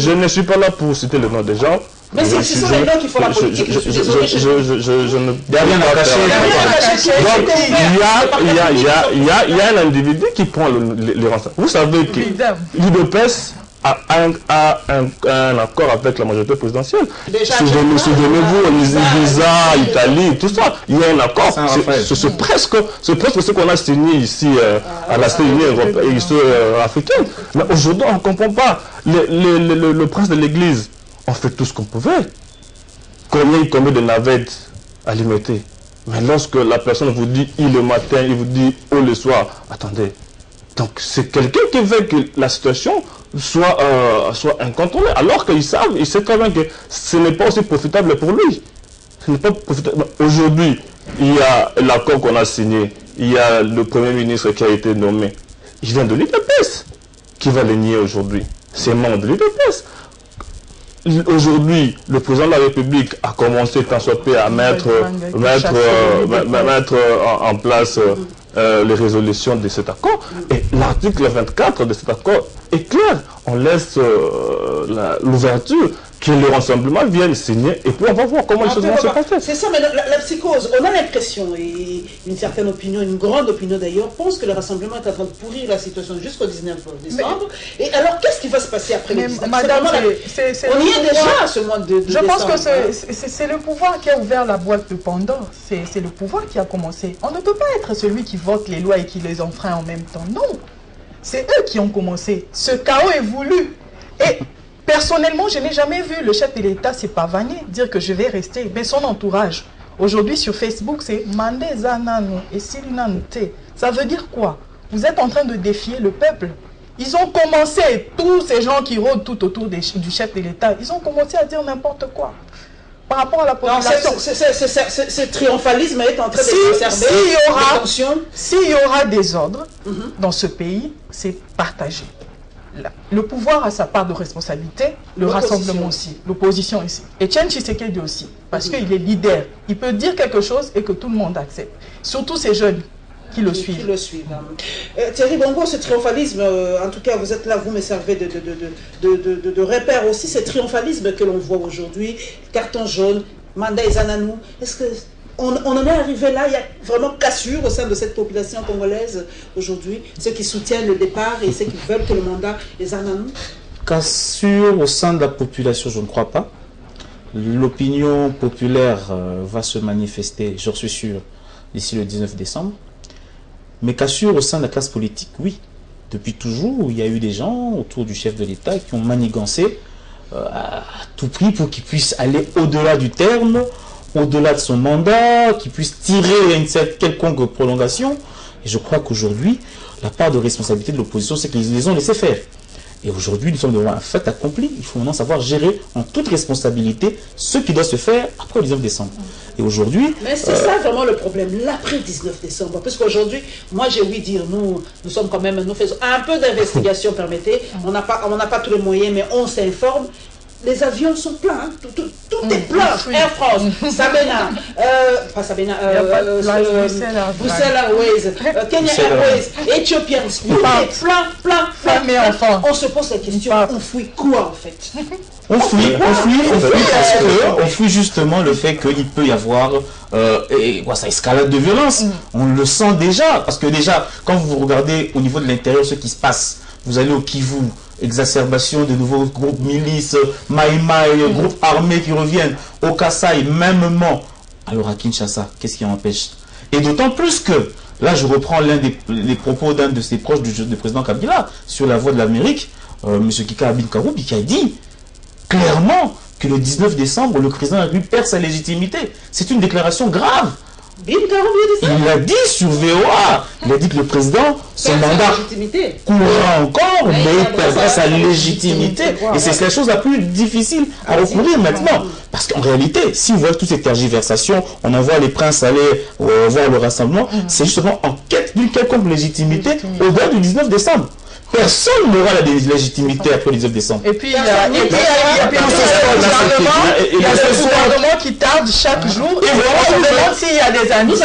Je ne suis pas là pour citer le nom des gens. Mais ce sont les gens qui font la politique. Je ne peux pas faire. Donc, il y a un individu qui prend les renseignements. Vous savez que l'UDPS a un accord avec la majorité présidentielle. Souvenez-vous, Visa, Italie, tout ça. Il y a un accord. C'est presque ce qu'on a signé ici à la CENI africaine. Mais aujourd'hui, on ne comprend pas. Le prince de l'Église, on fait tout ce qu'on pouvait. Combien de navettes alimentées? Mais lorsque la personne vous dit « il le matin », il vous dit « oh le soir », attendez. Donc c'est quelqu'un qui veut que la situation soit incontrôlée, alors qu'il sait très bien que ce n'est pas aussi profitable pour lui. Ce n'est pas profitable. Aujourd'hui, il y a l'accord qu'on a signé, il y a le Premier ministre qui a été nommé. Il vient de l'UDPS. Qui va le nier aujourd'hui? C'est membre de l'UDPS. Aujourd'hui, le président de la République a commencé tant soit peu à mettre en place les résolutions de cet accord. Et l'article 24 de cet accord est clair. On laisse l'ouverture que le rassemblement vienne signer et puis on va voir comment les choses vont se passer. C'est ça, mais la psychose, on a l'impression, et une certaine opinion, une grande opinion d'ailleurs, pense que le rassemblement est en train de pourrir la situation jusqu'au 19 décembre. Et alors, qu'est-ce qui va se passer après le 19 Madame, on y est déjà à ce mois de Je pense que c'est le pouvoir qui a ouvert la boîte de Pandore. C'est le pouvoir qui a commencé. On ne peut pas être celui qui vote les lois et qui les enfreint en même temps. Non. C'est eux qui ont commencé. Ce chaos est voulu. Et personnellement, je n'ai jamais vu le chef de l'État se pavaner, dire que je vais rester. Mais son entourage, aujourd'hui sur Facebook, c'est Mandé Zanano et Silinante. Ça veut dire quoi? Vous êtes en train de défier le peuple. Ils ont commencé, tous ces gens qui rôdent tout autour du chef de l'État, ils ont commencé à dire n'importe quoi. Par rapport à la population. Ce triomphalisme est en train de s'exercer. S'il y aura des ordres dans ce pays, c'est partagé. Le pouvoir a sa part de responsabilité, le rassemblement aussi, l'opposition aussi. Et Etienne Tshisekedi aussi, parce qu'il est leader. Il peut dire quelque chose et que tout le monde accepte. Surtout ces jeunes qui le suivent. Thierry Bongo, ce triomphalisme, en tout cas vous êtes là, vous me servez de repère aussi, ce triomphalisme que l'on voit aujourd'hui, carton jaune, Mandé Zanano, est-ce que on en est arrivé là, il y a vraiment cassure au sein de cette population congolaise aujourd'hui, ceux qui soutiennent le départ et ceux qui veulent que le mandat les amène. Cassure au sein de la population, je ne crois pas. L'opinion populaire va se manifester, j'en suis sûr, d'ici le 19 décembre. Mais cassure au sein de la classe politique, oui. Depuis toujours, il y a eu des gens autour du chef de l'État qui ont manigancé à tout prix pour qu'il puisse aller au-delà du terme, au-delà de son mandat, qu'il puisse tirer une quelconque prolongation. Et je crois qu'aujourd'hui, la part de responsabilité de l'opposition, c'est qu'ils les ont laissés faire. Et aujourd'hui, nous sommes devant un fait accompli. Il faut maintenant savoir gérer en toute responsabilité ce qui doit se faire après le 19 décembre. Et aujourd'hui... Mais c'est ça vraiment le problème, l'après 19 décembre. Parce qu'aujourd'hui, moi j'ai ouï dire, nous sommes quand même, nous faisons un peu d'investigation, permettez. On n'a pas tous les moyens, mais on s'informe. Les avions sont pleins, hein. Tout est plein. Air France, Sabena, pas Sabena, Bruxelles Airways, Kenya Airways, Ethiopian, tout est plein. Mais enfin, on se pose la question, on fouille quoi en fait? On fuit parce qu'on fuit justement le fait qu'il peut y avoir ça escalade de violence. On le sent déjà, parce que déjà, quand vous regardez au niveau de l'intérieur ce qui se passe, vous allez au Kivu, exacerbation de nouveaux groupes milices, Maïmaï, groupes armés qui reviennent, au Kasaï, mêmement. Alors à Kinshasa, qu'est-ce qui empêche? Et d'autant plus que, là je reprends les propos d'un de ses proches du président Kabila, sur la voie de l'Amérique, M. Kika Abin Karoubi, qui a dit clairement que le 19 décembre, le président a perd sa légitimité. C'est une déclaration grave. Il l'a dit sur VOA. Il a dit que le président, son mandat courra encore, mais il perdra sa légitimité. Et c'est la chose la plus difficile à recourir maintenant. Parce qu'en réalité, si vous voyez toutes ces tergiversations, on envoie les princes aller voir le rassemblement, c'est justement en quête d'une quelconque légitimité au-delà du 19 décembre. Personne n'aura la légitimité après le 19 décembre. Et puis il y a le gouvernement qui tarde chaque jour. Et on se demande s'il y a des indices.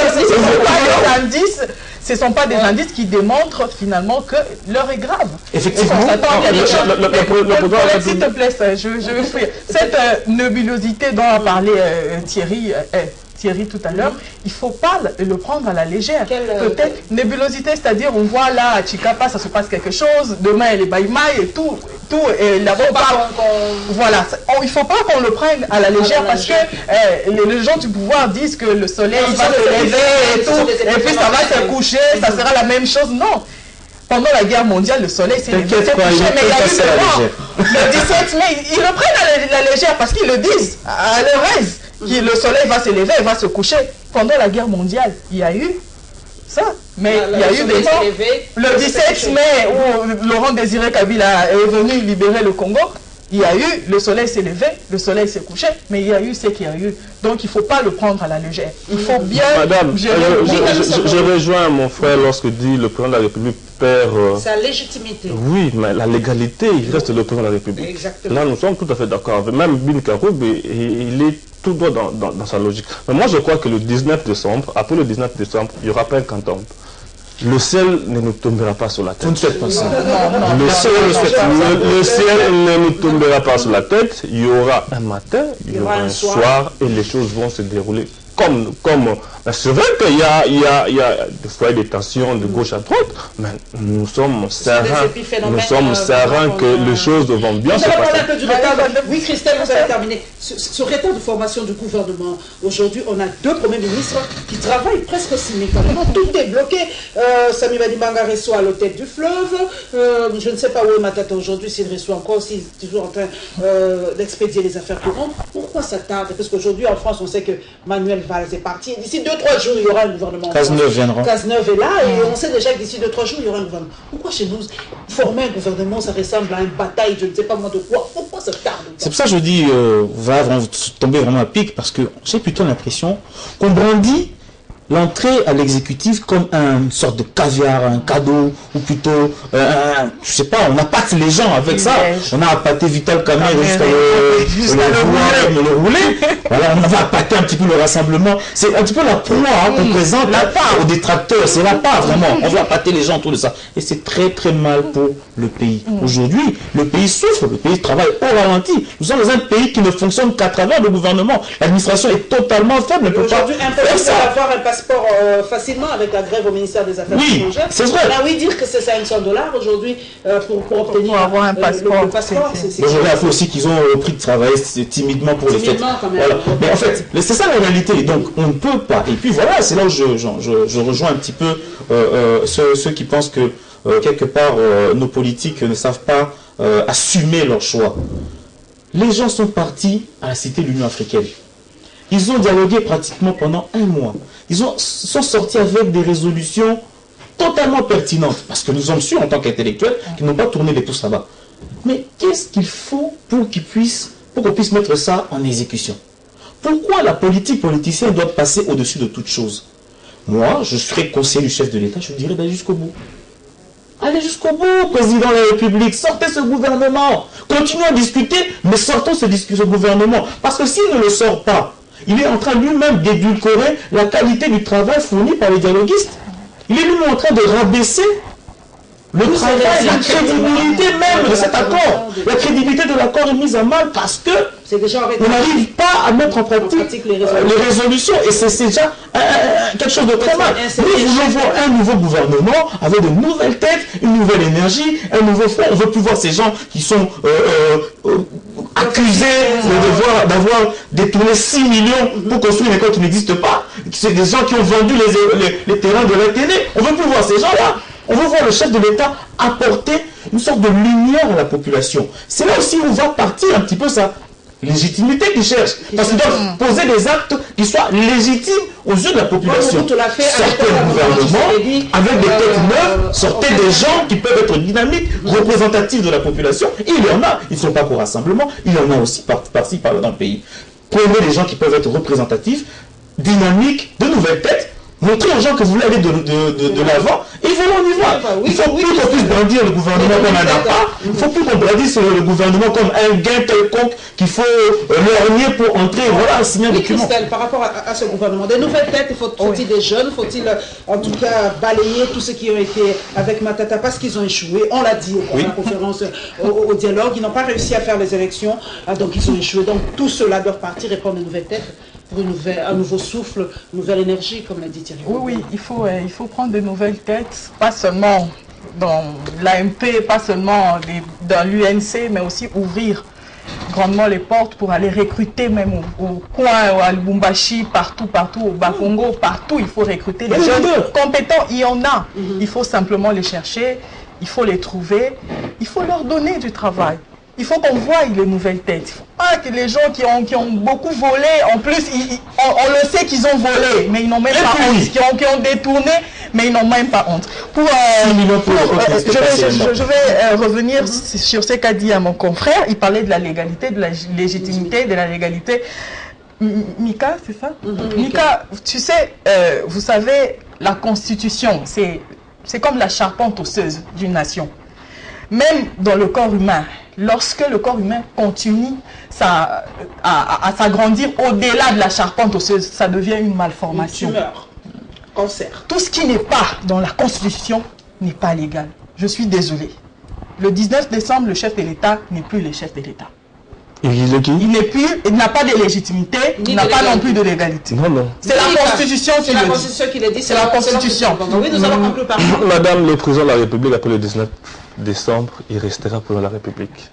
Ce ne sont pas des indices qui démontrent finalement que l'heure est grave. Effectivement. S'il te plaît, cette nébulosité dont a parlé Thierry tout à l'heure, il ne faut pas le prendre à la légère. Peut-être nébulosité, c'est-à-dire on voit là à Chikapa, ça se passe quelque chose, demain elle est Baïmaï et tout, et là-bas voilà, il ne faut pas qu'on le prenne à la légère parce que les gens du pouvoir disent que le soleil va se lever et tout, et puis ça va se coucher, ça sera la même chose. Non. Pendant la guerre mondiale, le soleil s'est couché, mais il y a eu des morts. Le 17 mai, ils le prennent à la légère parce qu'ils le disent à leur aise. Le soleil va se lever, il va se coucher. Pendant la guerre mondiale, il y a eu ça. Mais il y a eu des morts. Le 17 mai, où Laurent Désiré Kabila est venu libérer le Congo, il y a eu, le soleil s'est levé, le soleil s'est couché, mais il y a eu ce qu'il y a eu. Donc il ne faut pas le prendre à la légère. Il faut bien... Madame, je rejoins mon frère lorsque dit le président de la République perd... sa légitimité. Oui, mais la légalité, il reste le président de la République. Exactement. Là, nous sommes tout à fait d'accord. Même Bin Karoub, il est tout droit dans sa logique. Mais moi, je crois que le 19 décembre, après le 19 décembre, il n'y aura pas un canton. Le ciel ne nous tombera pas sur la tête. Vous ne faites pas ça. Le ciel ne nous tombera pas sur la tête. Il y aura un matin, il y aura un soir, et les choses vont se dérouler comme c'est vrai qu'il y a des fois des tensions de gauche à droite, mais nous sommes sereins que les choses vont bien se passer. Oui, Christelle, vous avez terminé. Ce retard de formation du gouvernement, aujourd'hui, on a deux premiers ministres qui travaillent presque simultanément. Tout est bloqué. Sami Badibanga reçoit à l'hôtel du fleuve. Je ne sais pas où est Matata aujourd'hui, s'il reçoit encore, s'il est toujours en train d'expédier les affaires courantes. Pourquoi ça tarde? Parce qu'aujourd'hui, en France, on sait que Manuel Valls est parti. D'ici 2-3 jours, il y aura un gouvernement. Cazeneuve viendra. Cazeneuve est là et on sait déjà que d'ici 2-3 jours, il y aura un gouvernement. Pourquoi chez nous, former un gouvernement, ça ressemble à une bataille, je ne sais pas moi de quoi? Pourquoi ça tarde? C'est pour ça que je dis, va tomber vraiment à pic, parce que j'ai plutôt l'impression qu'on brandit l'entrée à l'exécutif comme une sorte de caviar, un cadeau, ou plutôt, je sais pas, on appâte les gens avec ça. On a appâté Vital Kamerhe jusqu'à le rouler. Voilà, on va appâter un petit peu le rassemblement. C'est un petit peu la proie qu'on présente aux détracteurs. C'est la part, vraiment. On va appâter les gens autour de ça. Et c'est très très mal pour le pays. Aujourd'hui, le pays souffre, le pays travaille au ralenti. Nous sommes dans un pays qui ne fonctionne qu'à travers le gouvernement. L'administration est totalement faible. Aujourd'hui, impossible d'avoir un passeport facilement avec la grève au ministère des Affaires étrangères. C'est vrai. Là, oui, dire que c'est 500 $ aujourd'hui pour obtenir avoir un passeport. le passeport. J'aurais appris aussi qu'ils ont repris de travailler timidement pour les fêtes. Voilà. Mais en fait, c'est ça la réalité. Donc, on ne peut pas. Et puis voilà, c'est là où je rejoins un petit peu ceux qui pensent que quelque part nos politiques ne savent pas assumer leur choix. Les gens sont partis à la Cité de l'Union africaine. Ils ont dialogué pratiquement pendant 1 mois. Ils sont sortis avec des résolutions totalement pertinentes. Parce que nous sommes sûrs, en tant qu'intellectuels, qu'ils n'ont pas tourné les pouces là-bas. Mais qu'est-ce qu'il faut pour qu'on puisse mettre ça en exécution? Pourquoi la politicien doit passer au-dessus de toute chose? Moi, je serais conseiller du chef de l'État, je dirais d'aller jusqu'au bout. Allez jusqu'au bout, président de la République, sortez ce gouvernement. Continuons à discuter, mais sortons ce gouvernement. Parce que s'il ne le sort pas, il est en train lui-même d'édulcorer la qualité du travail fourni par les dialoguistes. Il est lui-même en train de rabaisser le travail, la crédibilité même de cet accord. La crédibilité de l'accord est mise à mal parce que on n'arrive pas à mettre en pratique les résolutions. Et c'est déjà quelque chose de très mal. Nous voulons voir un nouveau gouvernement avec de nouvelles têtes, une nouvelle énergie, un nouveau front. On ne veut plus voir ces gens qui sont accusés d'avoir détourné 6 millions pour construire une école qui n'existe pas. C'est des gens qui ont vendu les terrains de l'Athénée. On ne veut plus voir ces gens-là. On veut voir le chef de l'État apporter une sorte de lumière à la population. C'est là aussi où va partir un petit peu sa légitimité qu'ils cherchent. Parce qu'ils doivent poser des actes qui soient légitimes aux yeux de la population. Sortez le gouvernement avec des têtes neuves, sortez des gens qui peuvent être dynamiques, représentatifs de la population. Et il y en a, ils ne sont pas qu'au rassemblement, il y en a aussi par-ci, par-là dans le pays. Prenez des gens qui peuvent être représentatifs, dynamiques, de nouvelles têtes. Montrez aux gens que vous voulez aller de l'avant, et voilà, on y va. Il ne faut plus qu'on puisse brandir le gouvernement comme un appât, il ne faut plus qu'on brandisse le gouvernement comme un gain quelconque qu'il faut lorgner pour entrer, voilà, signer un document. Christelle, par rapport à ce gouvernement, des nouvelles têtes, faut-il des jeunes, faut-il en tout cas balayer tous ceux qui ont été avec Matata parce qu'ils ont échoué, on l'a dit à la conférence, au dialogue, ils n'ont pas réussi à faire les élections, donc ils ont échoué, donc tous ceux-là doivent partir et prendre de nouvelles têtes. Pour un nouveau souffle, une nouvelle énergie, comme l'a dit Thierry. Oui, il faut prendre de nouvelles têtes, pas seulement dans l'AMP, pas seulement dans l'UNC, mais aussi ouvrir grandement les portes pour aller recruter même au coin, à Lubumbashi, partout, au Bas-Congo, partout, il faut recruter des jeunes compétents, il y en a. Il faut simplement les chercher, il faut les trouver, il faut leur donner du travail. Il faut qu'on voie les nouvelles têtes. Pas que les gens qui ont beaucoup volé, en plus, on le sait qu'ils ont volé, mais ils n'ont même pas honte. Qui ont détourné, mais ils n'ont même pas honte. Je vais revenir sur ce qu'a dit à mon confrère. Il parlait de la légalité, de la légitimité, de la légalité. Mika, c'est ça? Mika, tu sais, vous savez, la Constitution, c'est comme la charpente osseuse d'une nation. Même dans le corps humain, lorsque le corps humain continue à s'agrandir au-delà de la charpente osseuse, ça devient une malformation. Une tumeur, cancer. Tout ce qui n'est pas dans la Constitution n'est pas légal. Je suis désolé. Le 19 décembre, le chef de l'État n'est plus le chef de l'État. Il n'a pas de légitimité, il n'a pas non plus de légalité. C'est la Constitution qui le dit. C'est qui le dit, c'est la Constitution. Oui, nous allons conclure par là. Madame le président de la République, après le 19 décembre, il restera président de la République.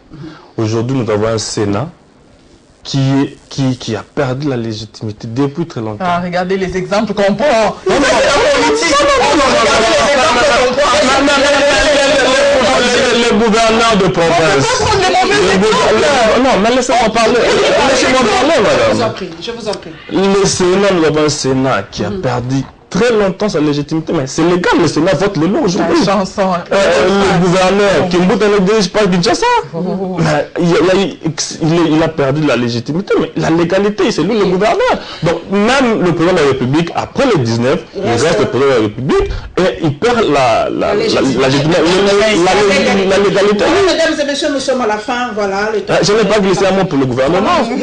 Aujourd'hui, nous avons un Sénat qui a perdu la légitimité depuis très longtemps. Ah, regardez les exemples qu'on prend. Les gouverneurs de province. Non, mais laissez-moi parler. Laissez-moi parler, madame. Je vous en prie. Le Sénat, nous avons un Sénat qui a perdu très longtemps sa légitimité, mais c'est légal, le Sénat vote les lois aujourd'hui. La chanson. Le gouverneur, Kimbuta ne dirige pas Kinshasa. Il a perdu de la légitimité, mais la légalité, c'est lui le gouverneur. Donc, même le président de la République, après le 19, il reste le président de la République et il perd la légalité. Mesdames et messieurs, nous sommes à la fin. Voilà, je n'ai pas glissé un mot pour le gouvernement. Moi,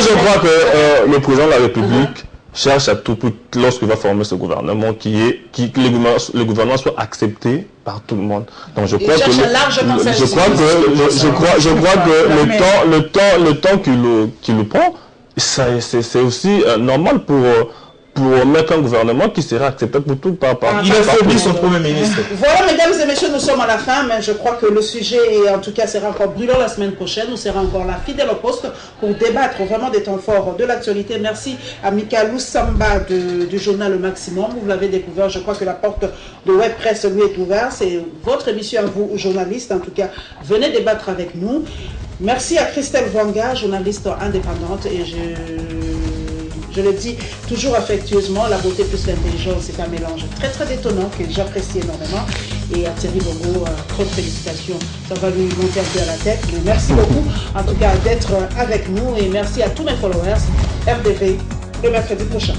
je crois que le président de la République cherche à tout prix, lorsqu'il va former ce gouvernement, que le gouvernement soit accepté par tout le monde. Donc je crois que le temps qu'il le prend, c'est aussi normal pour mettre un gouvernement qui sera acceptable pour tout par il a affaibli son premier ministre. Voilà, mesdames et messieurs, nous sommes à la fin, mais je crois que le sujet, en tout cas, sera encore brûlant la semaine prochaine. Nous serons encore là, fidèles au poste, pour débattre vraiment des temps forts de l'actualité. Merci à Mika Loussamba du journal Le Maximum. Vous l'avez découvert, je crois que la porte de Web Presse lui est ouverte. C'est votre émission à vous, journalistes. En tout cas, venez débattre avec nous. Merci à Christelle Vanga, journaliste indépendante, et je le dis toujours affectueusement, la beauté plus l'intelligence, c'est un mélange très très détonnant que j'apprécie énormément. Et à Thierry Bongo, trop de félicitations, ça va lui monter un peu à la tête. Mais merci beaucoup en tout cas d'être avec nous et merci à tous mes followers. RDV, le mercredi prochain.